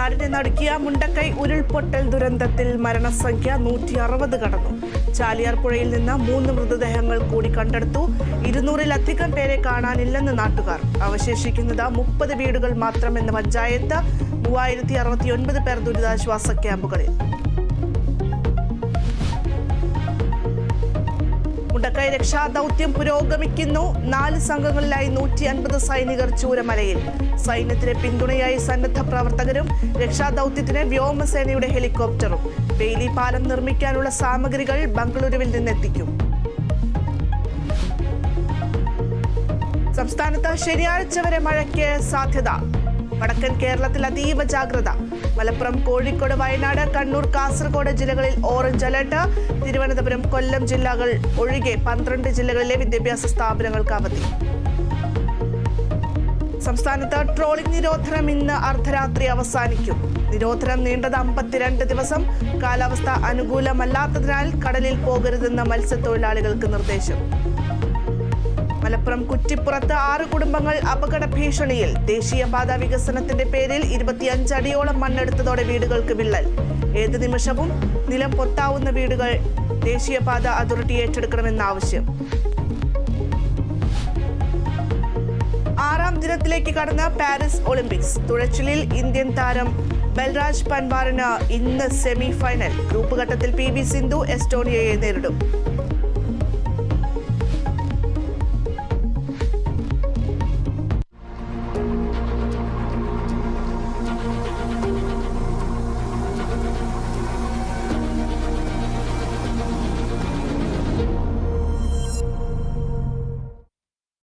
നാടിനെ നടുക്കിയ മുണ്ടക്കൈ ഉരുൾപൊട്ടൽ ദുരന്തത്തിൽ മരണസംഖ്യ 160 കടന്നു. ചാലിയാർ പുഴയിൽ നിന്ന് 3 മൃതദേഹങ്ങൾ കൂടി കണ്ടെടുത്തു. 200-ലധികം പേരെ കാണാനില്ലെന്ന് നാട്ടുകാർ. അവശേഷിക്കുന്നത് 30 വീടുകൾ മാത്രമെന്ന് പഞ്ചായത്ത്. 3069 പേർ ദുരിതാശ്വാസ ക്യാമ്പുകളിൽ. മുണ്ടക്കൈ രക്ഷാദൌത്യം പുരോഗമിക്കുന്നു. 4 സംഘങ്ങളിലായി 150 സൈനികർ ചൂരമലയിൽ. സൈന്യത്തിന് പിന്തുണയായി സന്നദ്ധ പ്രവർത്തകരും രക്ഷാദൌത്യത്തിന് വ്യോമസേനയുടെ ഹെലികോപ്റ്ററും. ബെയിലി പാലം നിർമ്മിക്കാനുള്ള സാമഗ്രികൾ ബംഗളൂരുവിൽ നിന്നെത്തിക്കും. സംസ്ഥാനത്ത് ശനിയാഴ്ച വരെ മഴയ്ക്ക് സാധ്യത. വടക്കൻ കേരളത്തിൽ അതീവ ജാഗ്രത. മലപ്പുറം, കോഴിക്കോട്, വയനാട്, കണ്ണൂർ, കാസർഗോഡ് ജില്ലകളിൽ ഓറഞ്ച് അലർട്ട്. തിരുവനന്തപുരം, കൊല്ലം ജില്ലകൾ ഒഴികെ 12 ജില്ലകളിലെ വിദ്യാഭ്യാസ സ്ഥാപനങ്ങൾക്ക് അവധി. സംസ്ഥാനത്ത് ട്രോളിംഗ് നിരോധനം ഇന്ന് അർദ്ധരാത്രി അവസാനിക്കും. നിരോധനം നീണ്ടത് 52 ദിവസം. കാലാവസ്ഥ അനുകൂലമല്ലാത്തതിനാൽ കടലിൽ പോകരുതെന്ന് മത്സ്യത്തൊഴിലാളികൾക്ക് നിർദ്ദേശം. മലപ്പുറം കുറ്റിപ്പുറത്ത് 6 കുടുംബങ്ങൾ അപകട ഭീഷണിയിൽ. ദേശീയപാത വികസനത്തിന്റെ പേരിൽ 25 അടിയോളം മണ്ണെടുത്തതോടെ വീടുകൾക്ക് വിള്ളൽ. ഏത് നിമിഷവും നിലം പൊത്താവുന്ന വീടുകൾ ദേശീയപാത അതോറിറ്റി ഏറ്റെടുക്കണമെന്ന ആവശ്യം. 6ാം ദിനത്തിലേക്ക് കടന്ന പാരീസ് ഒളിമ്പിക്സ്. തുഴച്ചിലിൽ ഇന്ത്യൻ താരം ബൽരാജ് പൻവാറിന് ഇന്ന് സെമി ഫൈനൽ. ഗ്രൂപ്പ് ഘട്ടത്തിൽ PV സിന്ധു എസ്റ്റോണിയയെ നേരിടും.